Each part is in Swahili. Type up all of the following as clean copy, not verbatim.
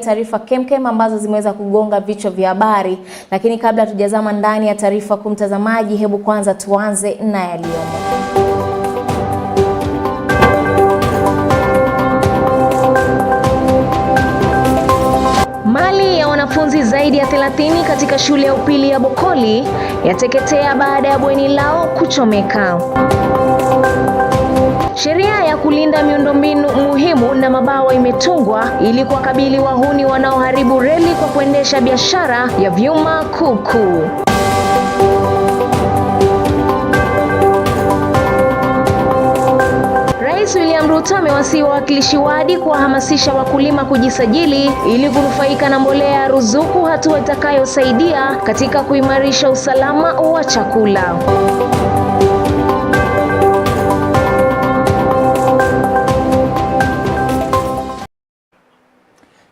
Taarifa kemkem ambazo zimeweza kugonga vichwa vya habari, lakini kabla tujazama ndani ya taarifa kumtazamaji, hebu kwanza tuanze na yaliyomo. Mali ya wanafunzi zaidi ya 30 katika shule ya upili ya Bokoli yateketea baada ya bweni lao kuchomeka. Sheria ya kulinda miundombinu muhimu na mabawa imetungwa ili kuwakabili wahuni wanaoharibu reli kwa kuendesha biashara ya vyuma kuku. Rais William Ruto amewasihi wawakilishi wadi kuwahamasisha wakulima kujisajili ili kunufaika na mbolea ya ruzuku, hatua itakayosaidia katika kuimarisha usalama wa chakula.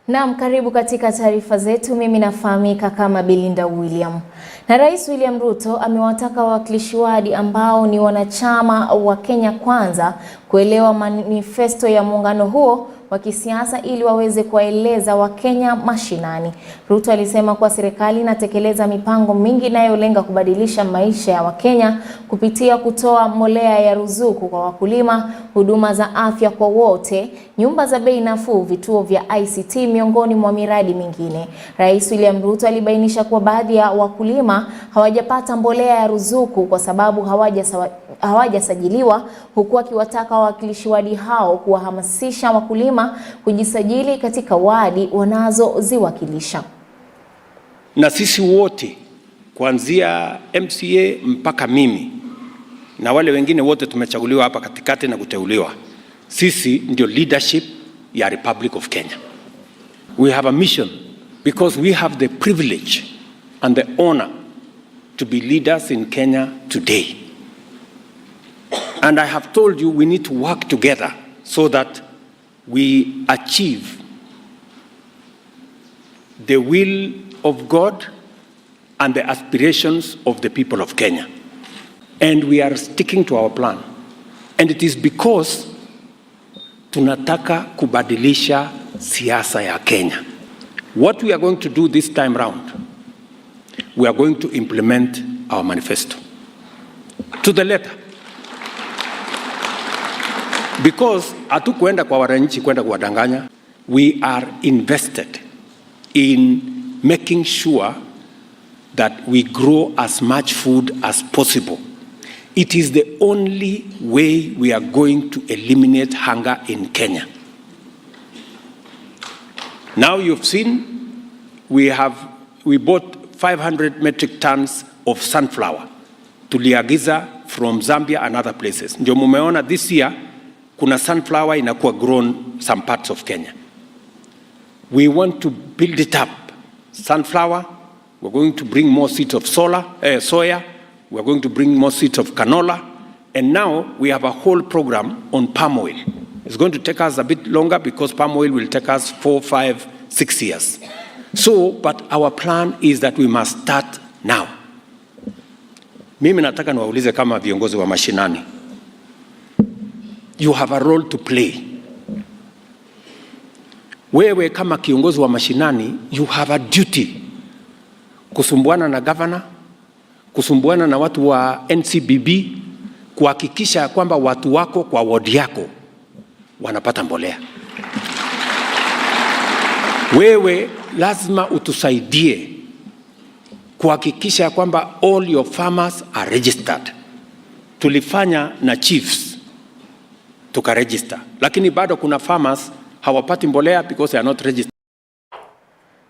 Naam, karibu katika taarifa zetu. Mimi nafahamika kama Belinda William. Na Rais William Ruto amewataka wawakilishi wadi ambao ni wanachama wa Kenya Kwanza kuelewa manifesto ya muungano huo wa kisiasa ili waweze kuwaeleza Wakenya mashinani. Ruto alisema kuwa serikali inatekeleza mipango mingi inayolenga kubadilisha maisha ya Wakenya kupitia kutoa mbolea ya ruzuku kwa wakulima, huduma za afya kwa wote, nyumba za bei nafuu, vituo vya ICT miongoni mwa miradi mingine. Rais William Ruto alibainisha kuwa baadhi ya wakulima hawajapata mbolea ya ruzuku kwa sababu hawajasajiliwa, huku akiwataka wawakilishi wadi hao kuwahamasisha wakulima kujisajili katika wadi wanazoziwakilisha. Na sisi wote kuanzia MCA mpaka mimi na wale wengine wote tumechaguliwa hapa katikati na kuteuliwa, sisi ndio leadership ya Republic of Kenya. We have a mission because we have the privilege and the honor to be leaders in Kenya today. And I have told you we need to work together so that we achieve the will of God and the aspirations of the people of Kenya. And we are sticking to our plan. And it is because tunataka kubadilisha siasa ya Kenya. What we are going to do this time round, we are going to implement our manifesto to the letter. Because hatukwenda kwa wananchi kwenda kuwadanganya. We are invested in making sure that we grow as much food as possible. It is the only way we are going to eliminate hunger in Kenya. Now you've seen we bought 500 metric tons of sunflower tuliagiza from Zambia and other places. Ndio mumeona this year kuna sunflower inakuwa grown some parts of Kenya. We want to build it up. Sunflower, we're going to bring more seeds of soya, we're going to bring more seeds of canola, and now we have a whole program on palm oil. It's going to take us a bit longer because palm oil will take us 4, 5, 6 years. So, but our plan is that we must start now. Mimi nataka niwaulize kama viongozi wa mashinani. You have a role to play. Wewe kama kiongozi wa mashinani, you have a duty kusumbuana na governor, kusumbuana na watu wa NCBB, kuhakikisha kwamba watu wako kwa ward yako wanapata mbolea. Wewe lazima utusaidie kuhakikisha kwamba all your farmers are registered. Tulifanya na chiefs tukaregister, lakini bado kuna farmers hawapati mbolea because they are not registered.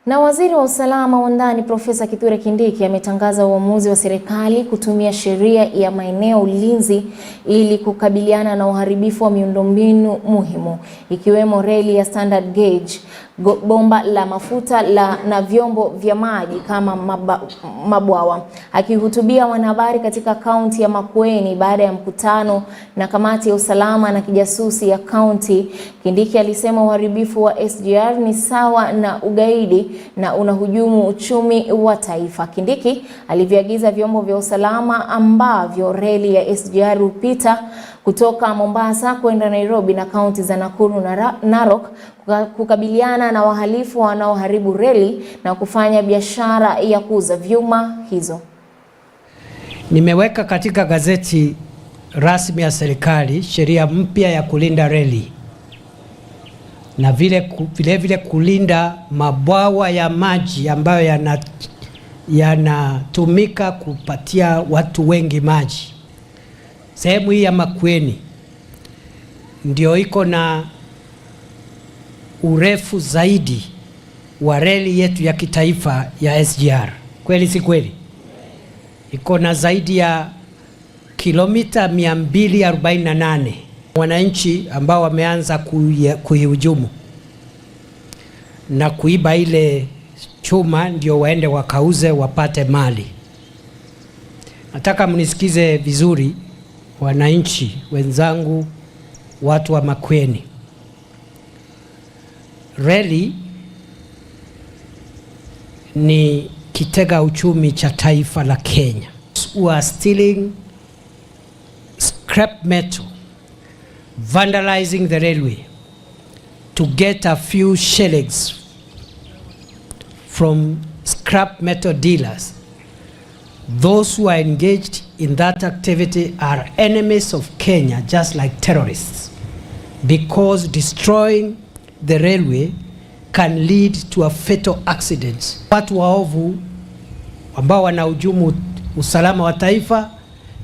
Na waziri wa usalama wa ndani Profesa Kithure Kindiki ametangaza uamuzi wa serikali kutumia sheria ya maeneo ulinzi ili kukabiliana na uharibifu wa miundombinu muhimu ikiwemo reli ya standard gauge, bomba la mafuta na vyombo vya maji kama mabwawa. Akihutubia wanahabari katika kaunti ya Makueni baada ya mkutano na kamati ya usalama na kijasusi ya kaunti, Kindiki alisema uharibifu wa SGR ni sawa na ugaidi na unahujumu uchumi wa taifa. Kindiki aliviagiza vyombo vya usalama ambavyo reli ya SGR hupita kutoka Mombasa kwenda Nairobi na kaunti za Nakuru na Narok kukabiliana na wahalifu wanaoharibu reli na kufanya biashara ya kuuza vyuma hizo. Nimeweka katika gazeti rasmi ya serikali sheria mpya ya kulinda reli na vile kulinda mabwawa ya maji ambayo yanatumika kupatia watu wengi maji. Sehemu hii ya Makueni ndio iko na urefu zaidi wa reli yetu ya kitaifa ya SGR. Kweli si kweli? Iko na zaidi ya kilomita 248. Wananchi ambao wameanza kuihujumu na kuiba ile chuma ndio waende wakauze wapate mali. Nataka mnisikize vizuri, wananchi wenzangu, watu wa Makueni. Reli ni kitega uchumi cha taifa la Kenya. We are stealing scrap metal, vandalizing the railway to get a few shillings from scrap metal dealers. Those who are engaged in that activity are enemies of Kenya, just like terrorists, because destroying the railway can lead to a fatal accident. Watu waovu ambao wanahujumu usalama wa taifa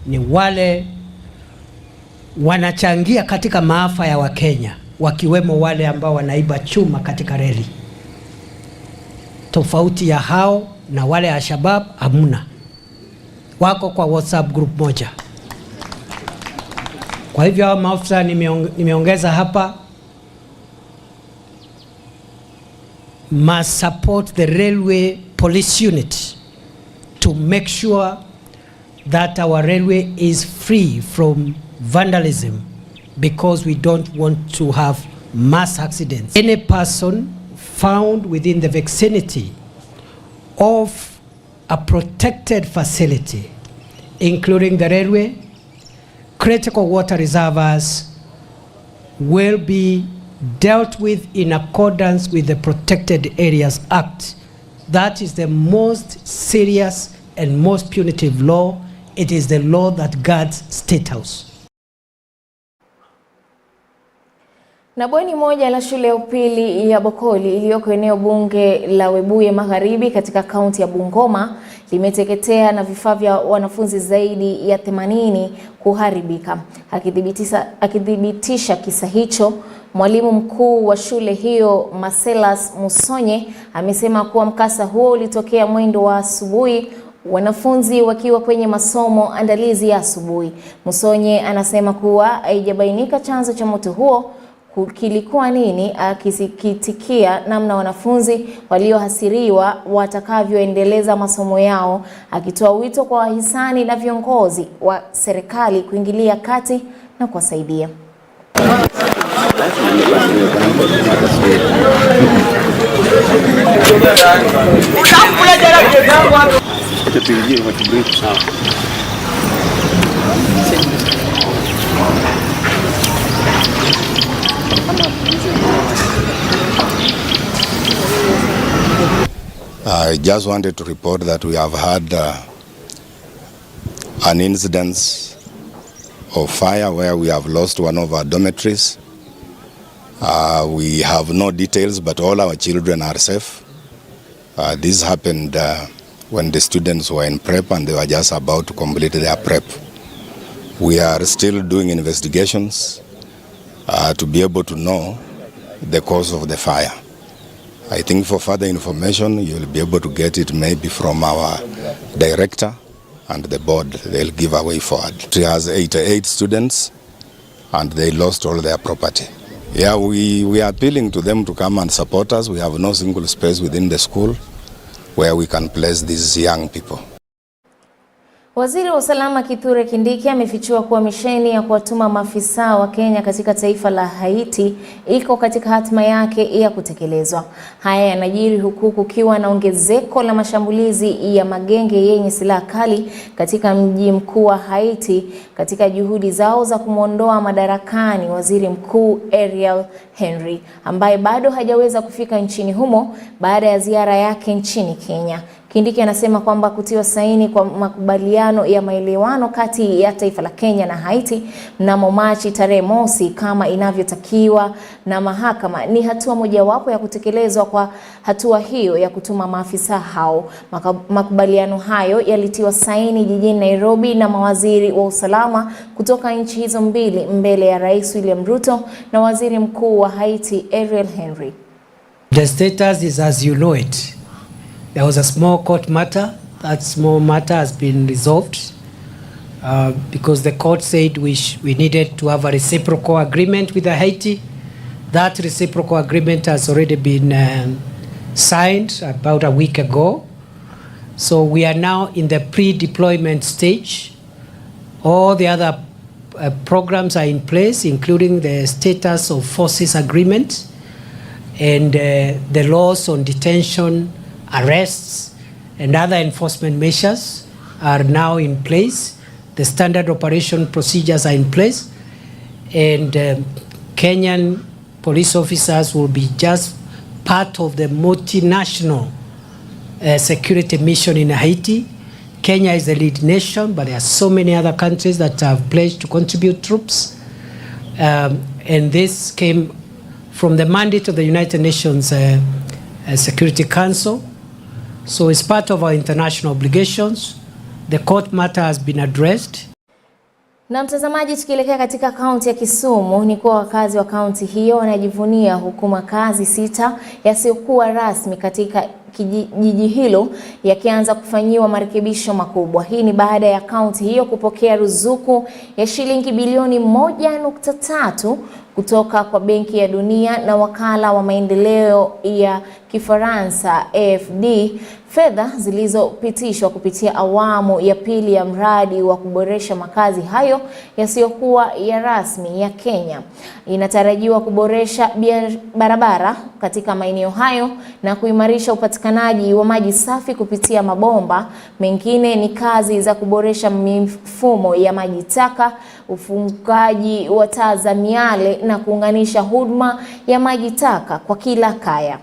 ni wale wanachangia katika maafa ya Wakenya, wakiwemo wale ambao wanaiba chuma katika reli. Tofauti ya hao na wale Al-Shabaab hamuna, wako kwa WhatsApp group moja. Kwa hivyo hao maafisa nimeongeza hapa must support the railway police unit to make sure that our railway is free from vandalism, because we don't want to have mass accidents. Any person found within the vicinity of a protected facility, including the railway, critical water reservoirs, will be dealt with in accordance with the Protected Areas Act. That is the most serious and most punitive law. It is the law that guards State House. Na bweni moja la shule ya upili ya Bokoli iliyoko eneo bunge la Webuye Magharibi katika kaunti ya Bungoma limeteketea na vifaa vya wanafunzi zaidi ya 80 kuharibika. Akithibitisha kisa hicho, mwalimu mkuu wa shule hiyo Marcellus Musonye amesema kuwa mkasa huo ulitokea mwendo wa asubuhi, wanafunzi wakiwa kwenye masomo andalizi ya asubuhi. Musonye anasema kuwa haijabainika chanzo cha moto huo kilikuwa nini, akisikitikia namna wanafunzi waliohasiriwa watakavyoendeleza masomo yao, akitoa wito kwa wahisani na viongozi wa serikali kuingilia kati na kuwasaidia. I just wanted to report that we have had an incident of fire where we have lost one of our dormitories. We have no details, but all our children are safe. This happened when the students were in prep and they were just about to complete their prep. We are still doing investigations to be able to know the cause of the fire. I think for further information, you'll be able to get it maybe from our director and the board. They'll give a way forward. It has 88 students and they lost all their property. Yeah, we are appealing to them to come and support us. We have no single space within the school where we can place these young people. Waziri wa usalama Kithure Kindiki amefichua kuwa misheni ya kuwatuma maafisa wa Kenya katika taifa la Haiti iko katika hatima yake ya kutekelezwa. Haya yanajiri huku kukiwa na ongezeko la mashambulizi ya magenge yenye silaha kali katika mji mkuu wa Haiti katika juhudi zao za kumwondoa madarakani waziri mkuu Ariel Henry ambaye bado hajaweza kufika nchini humo baada ya ziara yake nchini Kenya. Kindiki anasema kwamba kutiwa saini kwa makubaliano ya maelewano kati ya taifa la Kenya na Haiti mnamo Machi tarehe mosi kama inavyotakiwa na mahakama ni hatua mojawapo ya kutekelezwa kwa hatua hiyo ya kutuma maafisa hao. Makubaliano hayo yalitiwa saini jijini Nairobi na mawaziri wa usalama kutoka nchi hizo mbili mbele ya Rais William Ruto na Waziri Mkuu wa Haiti Ariel Henry. The status is as you know it. There was a small court matter. That small matter has been resolved because the court said we needed to have a reciprocal agreement with Haiti. That reciprocal agreement has already been signed about a week ago. So we are now in the pre-deployment stage. All the other programs are in place, including the status of forces agreement and the laws on detention, arrests and other enforcement measures are now in place. The standard operation procedures are in place, and Kenyan police officers will be just part of the multinational security mission in Haiti. Kenya is the lead nation, but there are so many other countries that have pledged to contribute troops, and this came from the mandate of the United Nations Security Council. So it's part of our international obligations. The court matter has been addressed. Na mtazamaji, tukielekea katika kaunti ya Kisumu ni kuwa wakazi wa kaunti hiyo wanajivunia huku makazi 6 yasiyokuwa rasmi katika jiji hilo yakianza kufanyiwa marekebisho makubwa. Hii ni baada ya kaunti hiyo kupokea ruzuku ya shilingi bilioni 1.3 kutoka kwa Benki ya Dunia na wakala wa maendeleo ya Kifaransa AFD, fedha zilizopitishwa kupitia awamu ya pili ya mradi wa kuboresha makazi hayo yasiyokuwa ya rasmi ya Kenya. Inatarajiwa kuboresha barabara katika maeneo hayo na kuimarisha upatikanaji wa maji safi kupitia mabomba. Mengine ni kazi za kuboresha mifumo ya maji taka, ufungaji wa taa za miale na kuunganisha huduma ya maji taka kwa kila kaya.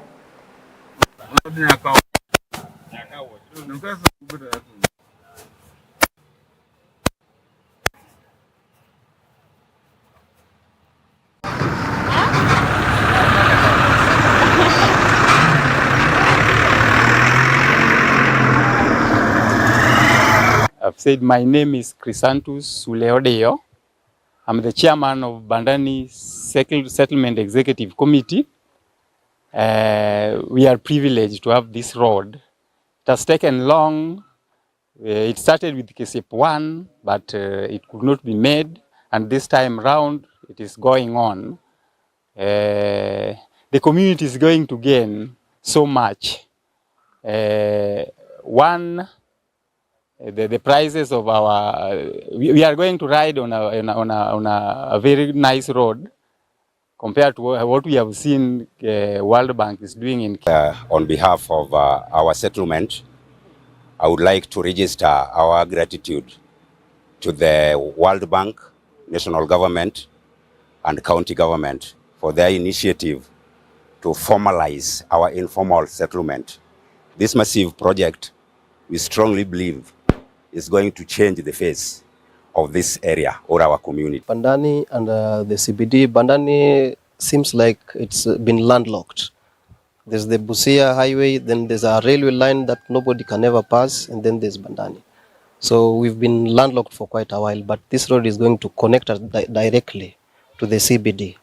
I've said my name is Chrysanthus Suleodeo. I'm the chairman of Bandani Settlement Executive Committee. We are privileged to have this road. It has taken long. It started with KSEP 1, but it could not be made. And this time round, it is going on. The community is going to gain so much. The prices of our, we are going to ride on a very nice road compared to what we have seen World Bank is doing in On behalf of our settlement, I would like to register our gratitude to the World Bank, national government and county government for their initiative to formalize our informal settlement. This massive project, we strongly believe, is going to change the face of this area or our community. Bandani and the CBD, Bandani seems like it's been landlocked. There's the Busia highway, then there's a railway line that nobody can ever pass, and then there's Bandani. So we've been landlocked for quite a while, but this road is going to connect us directly to the CBD.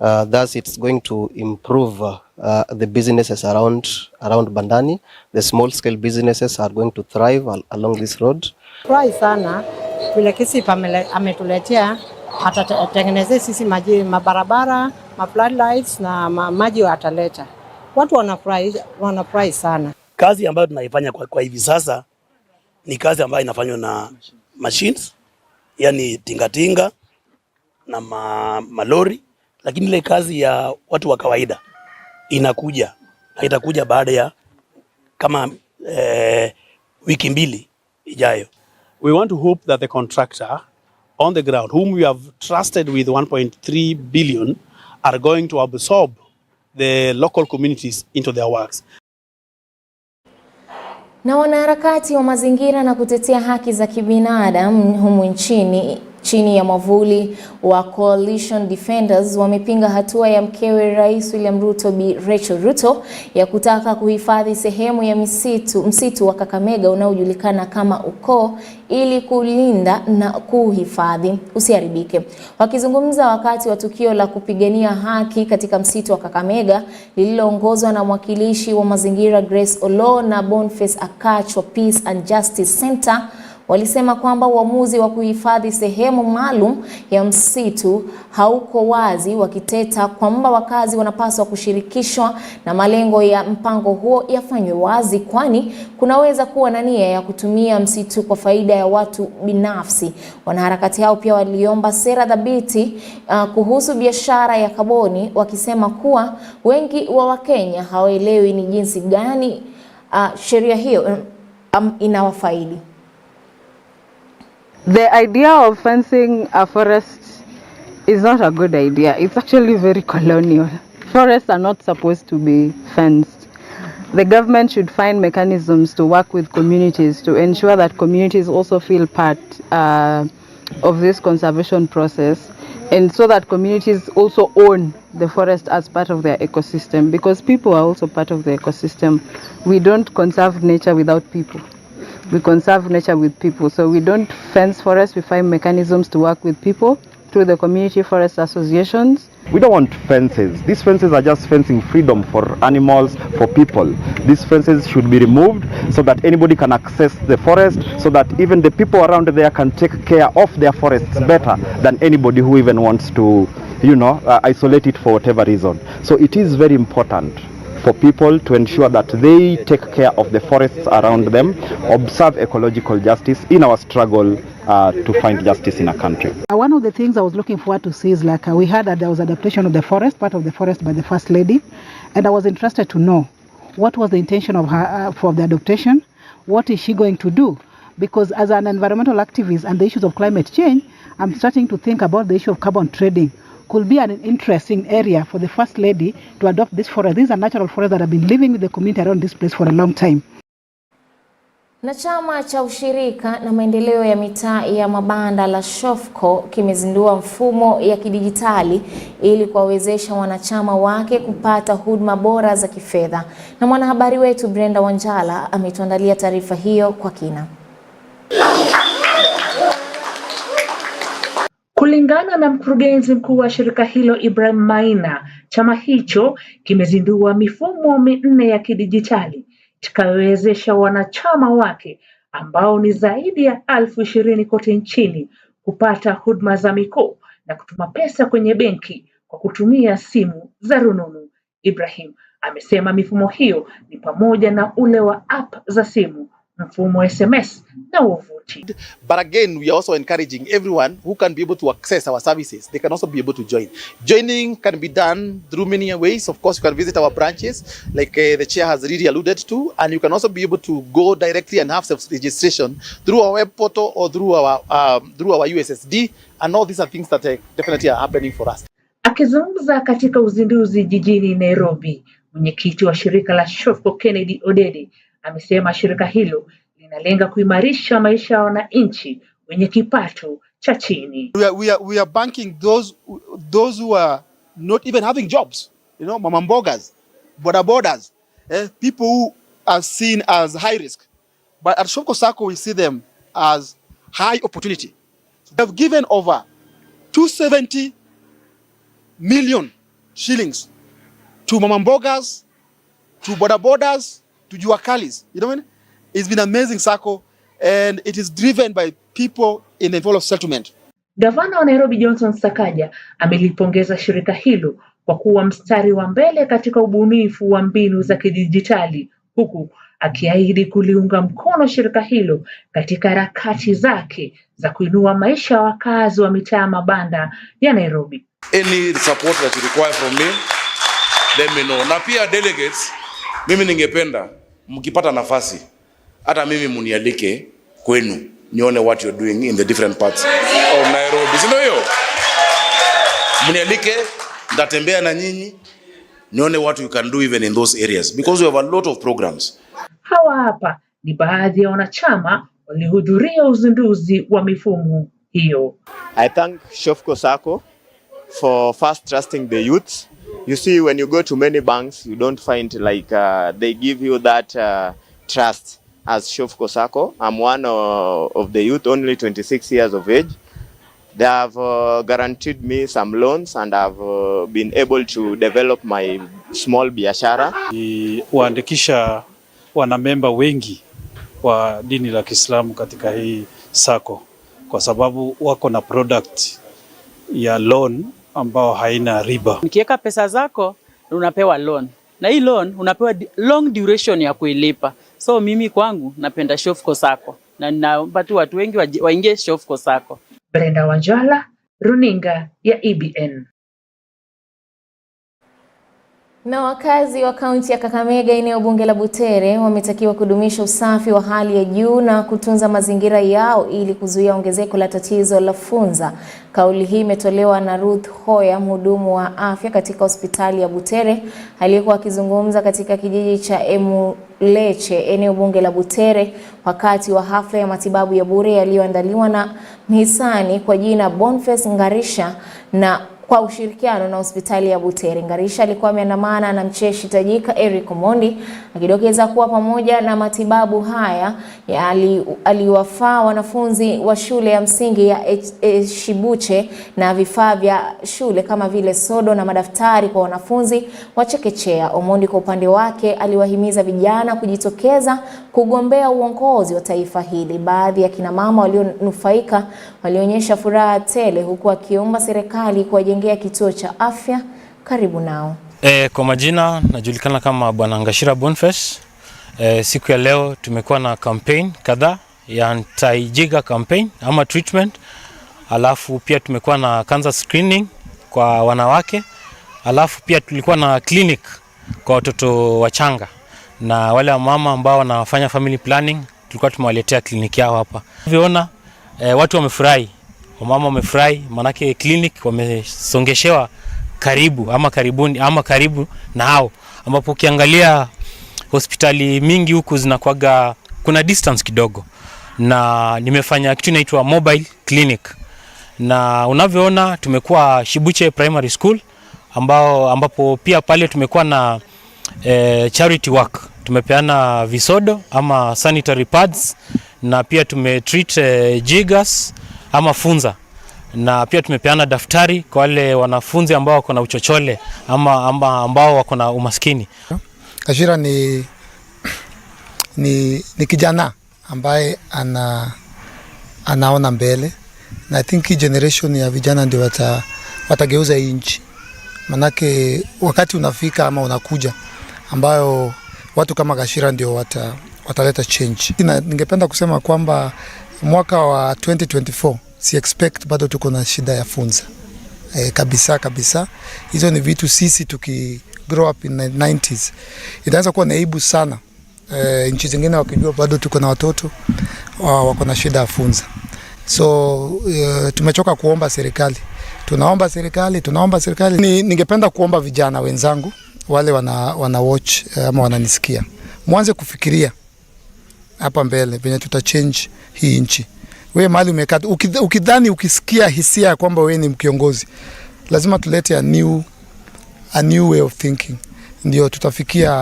Thus, it's going to improve the businesses around Bandani. The small-scale businesses are going to thrive along this road. Furahi sana vile KSEP ametuletea, atatengenezea sisi mabarabara, floodlights na maji ataleta. Watu wanafurahi sana. Kazi ambayo tunaifanya kwa hivi sasa ni kazi ambayo inafanywa na machines, yani tingatinga na malori, lakini ile kazi ya watu wa kawaida haitakuja baada ya kama wiki mbili ijayo. We want to hope that the contractor on the ground, whom we have trusted with 1.3 billion, are going to absorb the local communities into their works. Na wanaharakati wa mazingira na kutetea haki za kibinadamu humu nchini chini ya mwavuli wa Coalition Defenders wamepinga hatua ya mkewe Rais William Ruto Bi Rachel Ruto ya kutaka kuhifadhi sehemu ya msitu wa Kakamega unaojulikana kama Ukoo ili kulinda na kuhifadhi usiharibike. Wakizungumza wakati wa tukio la kupigania haki katika msitu wa Kakamega lililoongozwa na mwakilishi wa mazingira Grace Olo na Boniface Akach wa Peace and Justice Center, walisema kwamba uamuzi wa kuhifadhi sehemu maalum ya msitu hauko wazi, wakiteta kwamba wakazi wanapaswa kushirikishwa na malengo ya mpango huo yafanywe wazi, kwani kunaweza kuwa na nia ya kutumia msitu kwa faida ya watu binafsi. Wanaharakati hao pia waliomba sera thabiti kuhusu biashara ya kaboni, wakisema kuwa wengi wa Wakenya hawaelewi ni jinsi gani sheria hiyo inawafaidi. The idea of fencing a forest is not a good idea. It's actually very colonial. Forests are not supposed to be fenced. The government should find mechanisms to work with communities to ensure that communities also feel part of this conservation process, and so that communities also own the forest as part of their ecosystem, because people are also part of the ecosystem. We don't conserve nature without people. We conserve nature with people. So we don't fence forests, we find mechanisms to work with people through the community forest associations. We don't want fences. These fences are just fencing freedom for animals, for people. These fences should be removed so that anybody can access the forest, so that even the people around there can take care of their forests better than anybody who even wants to, isolate it for whatever reason. So it is very important for people to ensure that they take care of the forests around them, observe ecological justice in our struggle to find justice in a country. One of the things I was looking forward to see is we heard that there was adaptation of the forest, part of the forest by the First Lady, and I was interested to know what was the intention of her for the adaptation, what is she going to do? Because as an environmental activist and the issues of climate change, I'm starting to think about the issue of carbon trading. Could be an interesting area for the First Lady to adopt this forest. These are natural forests that have been living with the community around this place for a long time. Na chama cha ushirika na maendeleo ya mitaa ya mabanda la Shofco kimezindua mfumo ya kidijitali ili kuwawezesha wanachama wake kupata huduma bora za kifedha. Na mwanahabari wetu Brenda Wanjala ametuandalia taarifa hiyo kwa kina. Kulingana na mkurugenzi mkuu wa shirika hilo Ibrahim Maina, chama hicho kimezindua mifumo minne ya kidijitali itakayowezesha wanachama wake ambao ni zaidi ya 20,000 kote nchini kupata huduma za mikopo na kutuma pesa kwenye benki kwa kutumia simu za rununu. Ibrahim amesema mifumo hiyo ni pamoja na ule wa app za simu, mfumo SMS na wavuti. But again, we are also encouraging everyone who can be able to access our services. They can also be able to join. Joining can be done through many ways. Of course, you can visit our branches, like the chair has really alluded to, and you can also be able to go directly and have self-registration through our web portal or through our USSD, and all these are things that definitely are happening for us. Akizungumza katika uzinduzi jijini Nairobi, mwenyekiti wa shirika la Shofco Kennedy Odede amesema shirika hilo linalenga kuimarisha maisha ya wananchi wenye kipato cha chini. We are banking those who are not even having jobs, mama mbogas, bodabodas, people who are seen as high risk. But at Shofco Sacco we see them as high opportunity. We have given over 270 million shillings to mama mbogas, to bodabodas, to juakalis. It's been an amazing Sacco, and it is driven by people in the involved of settlement. Gavana wa Nairobi Johnson Sakaja amelipongeza shirika hilo kwa kuwa mstari wa mbele katika ubunifu wa mbinu za kidijitali huku akiahidi kuliunga mkono shirika hilo katika harakati zake za kuinua maisha ya wakazi wa mitaa mabanda ya Nairobi. Any support that you require from me, let me know. Na pia delegates, mimi ningependa mkipata nafasi hata mimi munialike kwenu nione what you're doing in the different parts of Nairobi. Sio hiyo? Munialike, ndatembea na nyinyi nione what you can do even in those areas because we have a lot of programs. Hawa hapa ni baadhi ya wanachama walihudhuria uzinduzi wa mifumo hiyo. I thank Shofco Sacco for first trusting the youth. You see, when you go to many banks, you don't find like they give you that trust as Shofco Sacco. I'm one of the youth, only 26 years of age. They have guaranteed me some loans and I've been able to develop my small biashara. Waandikisha wanamemba wengi wa dini la Kiislamu katika hii sacco kwa sababu wako na product ya loan ambao haina riba. Nikiweka pesa zako unapewa loan. Na hii loan unapewa long duration ya kuilipa. So mimi kwangu napenda Shofco Sacco na naomba tu watu wengi waingie Shofco Sacco. Brenda Wanjala, Runinga ya EBN. Na wakazi wa kaunti ya Kakamega eneo bunge la Butere wametakiwa kudumisha usafi wa hali ya juu na kutunza mazingira yao ili kuzuia ongezeko la tatizo la funza. Kauli hii imetolewa na Ruth Hoya, mhudumu wa afya katika hospitali ya Butere, aliyekuwa akizungumza katika kijiji cha Emuleche eneo bunge la Butere wakati wa hafla ya matibabu ya bure yaliyoandaliwa na mhisani kwa jina Boniface Ngarisha na kwa ushirikiano na hospitali ya Butere. Ngarisha alikuwa ameandamana na mcheshi tajika Eric Omondi akidokeza kuwa pamoja na matibabu haya aliwafaa wanafunzi wa shule ya msingi ya Shibuche na vifaa vya shule kama vile sodo na madaftari kwa wanafunzi wa chekechea. Omondi kwa upande wake aliwahimiza vijana kujitokeza kugombea uongozi wa taifa hili. Baadhi ya kina mama walionufaika walionyesha furaha tele huku akiomba serikali kuwajengea kituo cha afya karibu nao. Kwa majina najulikana kama Bwana Ngashira Boniface. Siku ya leo tumekuwa na campaign kadhaa ya anti-jiga campaign ama treatment. Alafu pia tumekuwa na cancer screening kwa wanawake. Alafu pia tulikuwa na clinic kwa watoto wachanga. Na wale mama ambao wanafanya family planning tulikuwa tumewaletea clinic yao hapa. Viona watu wamefurahi. Wamama wamefurahi manake clinic wamesongeshewa karibu ama karibuni ama karibu na hao, ambapo ukiangalia hospitali mingi huku zinakuaga kuna distance kidogo, na nimefanya kitu inaitwa mobile clinic. Na unavyoona tumekuwa Shibuche Primary School ambapo pia pale tumekuwa na charity work. Tumepeana visodo ama sanitary pads, na pia tumetreat jiggers ama funza, na pia tumepeana daftari kwa wale wanafunzi ambao wako na uchochole ama ambao wako na umaskini. Kashira ni kijana ambaye anaona mbele, na I think generation ya vijana ndio watageuza hii nchi. Manake wakati unafika ama unakuja ambayo watu kama Kashira ndio wataleta change. Ningependa kusema kwamba mwaka wa 2024 si expect bado tuko na shida ya funza. Kabisa. Hizo ni vitu sisi tuki grow up in the 90s. Itaanza kuwa naibu sana. Nchi zingine wakijua bado tuko na watoto wako na shida ya funza. So tumechoka kuomba serikali. Tunaomba serikali. Ningependa kuomba vijana wenzangu wale wana watch ama wananisikia. Mwanze kufikiria hapa mbele venye tutachange hii nchi. Wewe mahali umekaa ukidhani ukisikia hisia kwamba wewe ni mkiongozi, lazima tulete a new way of thinking. Ndio tutafikia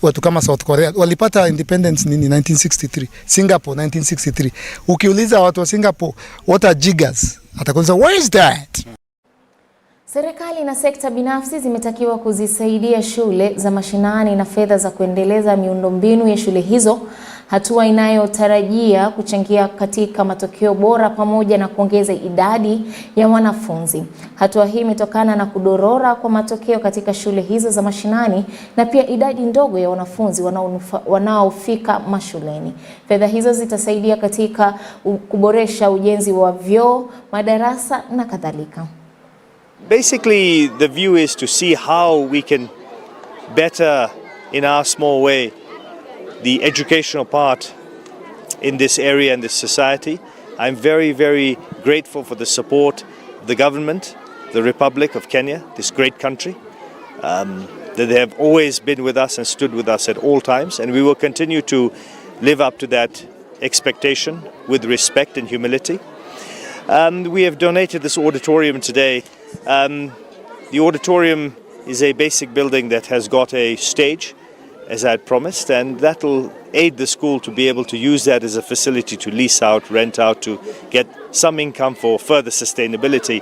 watu kama South Korea walipata independence nini 1963, Singapore 1963. Ukiuliza watu wa Singapore what are jiggers, atakuuliza where is that? Serikali na sekta binafsi zimetakiwa kuzisaidia shule za mashinani na fedha za kuendeleza miundombinu ya shule hizo hatua inayotarajia kuchangia katika matokeo bora pamoja na kuongeza idadi ya wanafunzi. Hatua hii imetokana na kudorora kwa matokeo katika shule hizo za mashinani na pia idadi ndogo ya wanafunzi wanaofika mashuleni. Fedha hizo zitasaidia katika kuboresha ujenzi wa vyoo, madarasa na kadhalika. Basically, the view is to see how we can better, in our small way, the educational part in this area and this society. I'm very, very grateful for the support of the government, the Republic of Kenya, this great country, that they have always been with us and stood with us at all times, and we will continue to live up to that expectation with respect and humility. We have donated this auditorium today. The auditorium is a basic building that has got a stage, as I had promised, and that will aid the school to be able to use that as a facility to lease out, rent out, to get some income for further sustainability.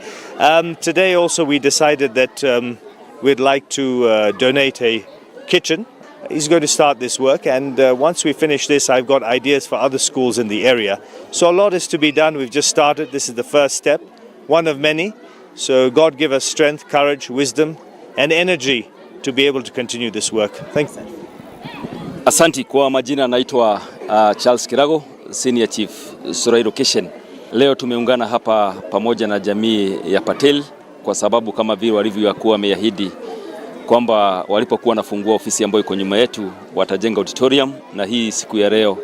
Today also we decided that we'd like to donate a kitchen. He's going to start this work, and once we finish this, I've got ideas for other schools in the area. So a lot is to be done. We've just started. This is the first step, one of many. So God give us strength, courage, wisdom and energy to be able to continue this work. Thanks. Asanti. Kwa majina naitwa Charles Kirago, Senior Chief Surai Location. Leo tumeungana hapa pamoja na jamii ya Patel kwa sababu kama vile walivyokuwa wameahidi kwamba walipokuwa nafungua ofisi ambayo iko nyuma yetu watajenga auditorium, na hii siku ya leo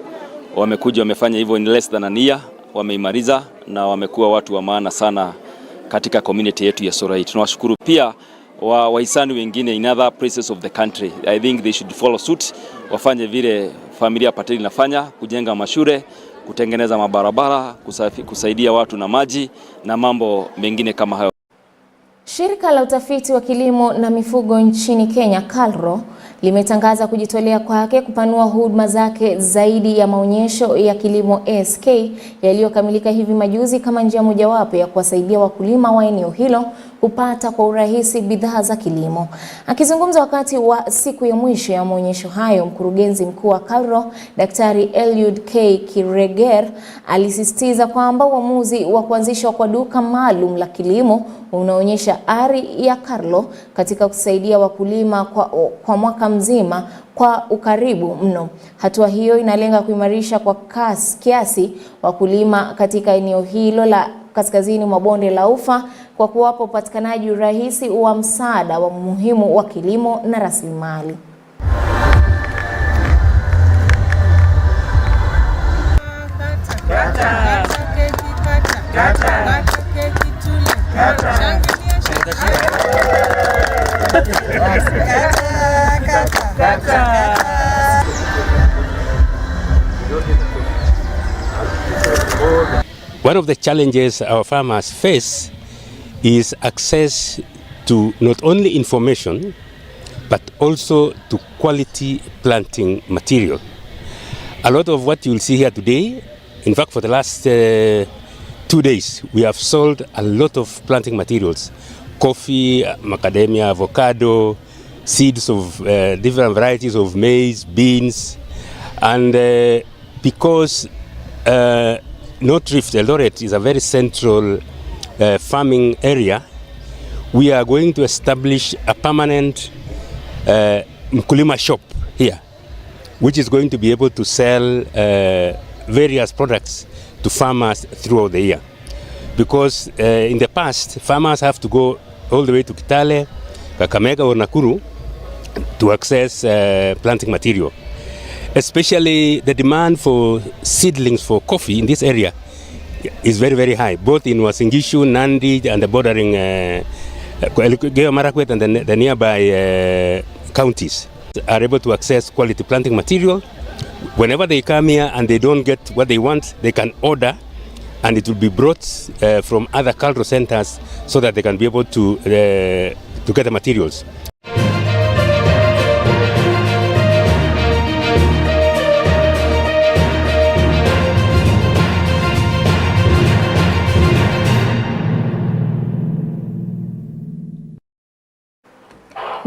wamekuja wamefanya hivyo in less than a year, wameimaliza na wamekuwa watu wa maana sana katika community yetu ya Surai. Tunawashukuru pia wahisani wengine in other places of the country. I think they should follow suit, wafanye vile familia Patel inafanya, kujenga mashule, kutengeneza mabarabara, kusaidia watu na maji na mambo mengine kama hayo. Shirika la utafiti wa kilimo na mifugo nchini Kenya, KALRO, limetangaza kujitolea kwake kupanua huduma zake zaidi ya maonyesho ya kilimo ASK yaliyokamilika hivi majuzi kama njia mojawapo ya kuwasaidia wakulima wa eneo hilo kupata kwa urahisi bidhaa za kilimo. Akizungumza wakati wa siku ya mwisho ya maonyesho hayo, mkurugenzi mkuu wa KALRO, Daktari Eliud K. Kireger, alisisitiza kwamba uamuzi wa kuanzishwa kwa duka maalum la kilimo unaonyesha ari ya KALRO katika kusaidia wakulima kwa mwaka mzima kwa ukaribu mno. Hatua hiyo inalenga kuimarisha kwa kiasi wakulima katika eneo hilo la kaskazini mwa bonde la Ufa kwa kuwapa upatikanaji rahisi wa msaada wa muhimu wa kilimo na rasilimali. One of the challenges our farmers face is access to not only information but also to quality planting material. A lot of what you will see here today, in fact for the last 2 days, we have sold a lot of planting materials: coffee, macadamia, avocado, seeds of different varieties of maize, beans, and because North Rift Eldoret is a very central farming area, we are going to establish a permanent mkulima shop here, which is going to be able to sell various products to farmers throughout the year. Because in the past, farmers have to go all the way to Kitale, Kakamega or Nakuru to access planting material. Especially the demand for seedlings for coffee in this area is very, very high, both in Uasin Gishu, Nandi, and the bordering Elgeyo Marakwet and the nearby counties are able to access quality planting material. Whenever they come here and they don't get what they want, they can order, and it will be brought from other KALRO centers so that they can be able to get the materials.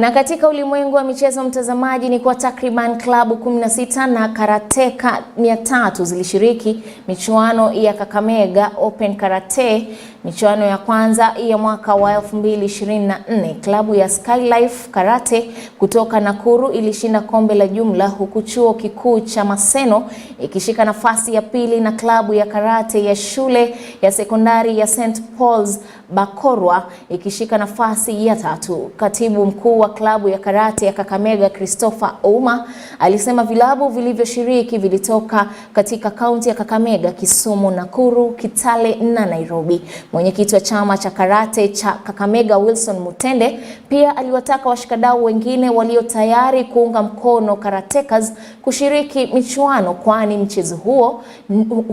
Na katika ulimwengu wa michezo mtazamaji, ni kwa takriban klabu 16 na karateka 300 zilishiriki michuano ya Kakamega Open Karate. Michuano ya kwanza ya mwaka wa 2024, klabu ya Skylife Karate kutoka Nakuru ilishinda kombe la jumla, huku chuo kikuu cha Maseno ikishika nafasi ya pili na klabu ya karate ya shule ya sekondari ya St. Paul's Bakorwa ikishika nafasi ya 3. Katibu mkuu wa klabu ya karate ya Kakamega Christopher Ouma alisema vilabu vilivyoshiriki vilitoka katika kaunti ya Kakamega, Kisumu, Nakuru, Kitale na Nairobi. Mwenyekiti wa chama cha karate cha Kakamega Wilson Mutende pia aliwataka washikadau wengine walio tayari kuunga mkono karatekas kushiriki michuano, kwani mchezo huo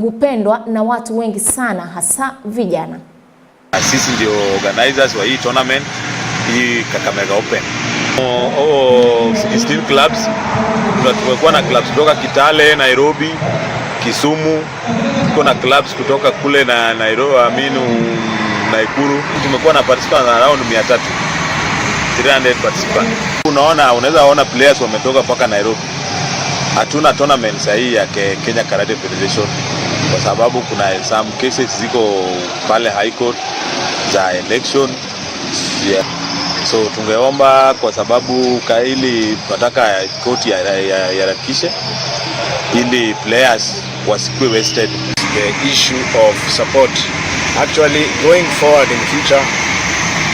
hupendwa na watu wengi sana, hasa vijana. Sisi ndio organizers wa hii tournament, hii Kakamega Open. 16 clubs. Tumekuwa na clubs kutoka Kitale, Nairobi, Kisumu. Tuko na clubs kutoka kule na Nairobi, Naikuru. Tumekuwa na participants around 300 participants. Unaweza ona players wametoka mpaka Nairobi. Hatuna tournament sahihi ya Kenya Karate Federation kwa sababu kuna some cases ziko pale High Court za election. Yeah. So tungeomba kwa sababu ili tunataka koti yarakishe ili players wasikuwe wasted. The issue of support. Actually, going forward in future,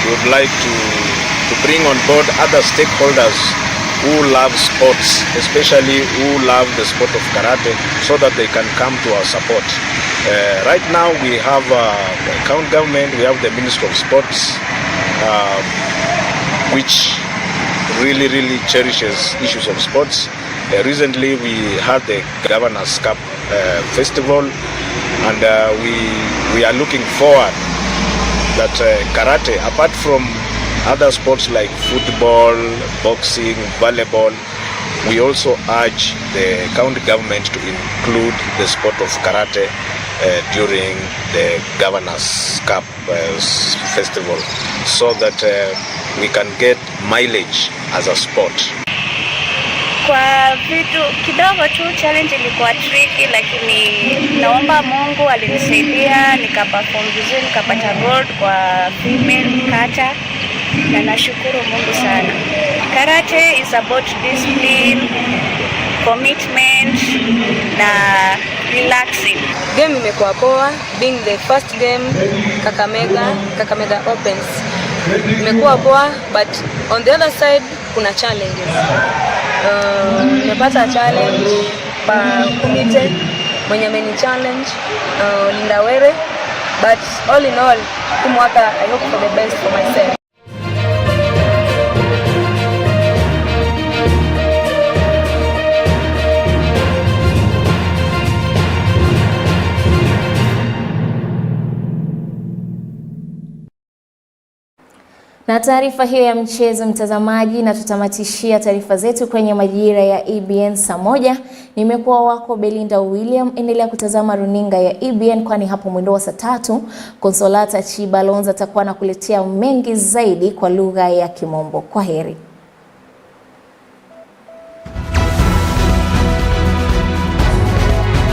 we would like to bring on board other stakeholders who love sports, especially who love the sport of karate, so that they can come to our support. Right now we have the county government, we have the Ministry of Sports, which really cherishes issues of sports. Recently we had the Governor's Cup festival, and we are looking forward that karate, apart from other sports like football, boxing, volleyball, we also urge the county government to include the sport of karate during the Governor's Cup festival, so that we can get mileage as a sport. Kwa vitu kidogo tu, challenge ilikuwa tricky, lakini naomba Mungu alinisaidia nikaperform vizuri, nikapata gold kwa female kata, na nashukuru Mungu sana. Karate is about discipline, commitment na relaxing. Game imekuwa poa, being the first game Kakamega Opens. Imekuwa poa, but on the other side kuna challenges. Nimepata challenge pa kumite mwenye meni challenge Lindawere, but all in all kumwaka, I hope for the best for myself. Na taarifa hiyo ya mchezo mtazamaji, na tutamatishia taarifa zetu kwenye majira ya EBN saa 1. Nimekuwa wako Belinda William. Endelea kutazama runinga ya EBN, kwani hapo mwendo wa saa 3 Consolata Chibalonza atakuwa anakuletea mengi zaidi kwa lugha ya Kimombo. Kwaheri.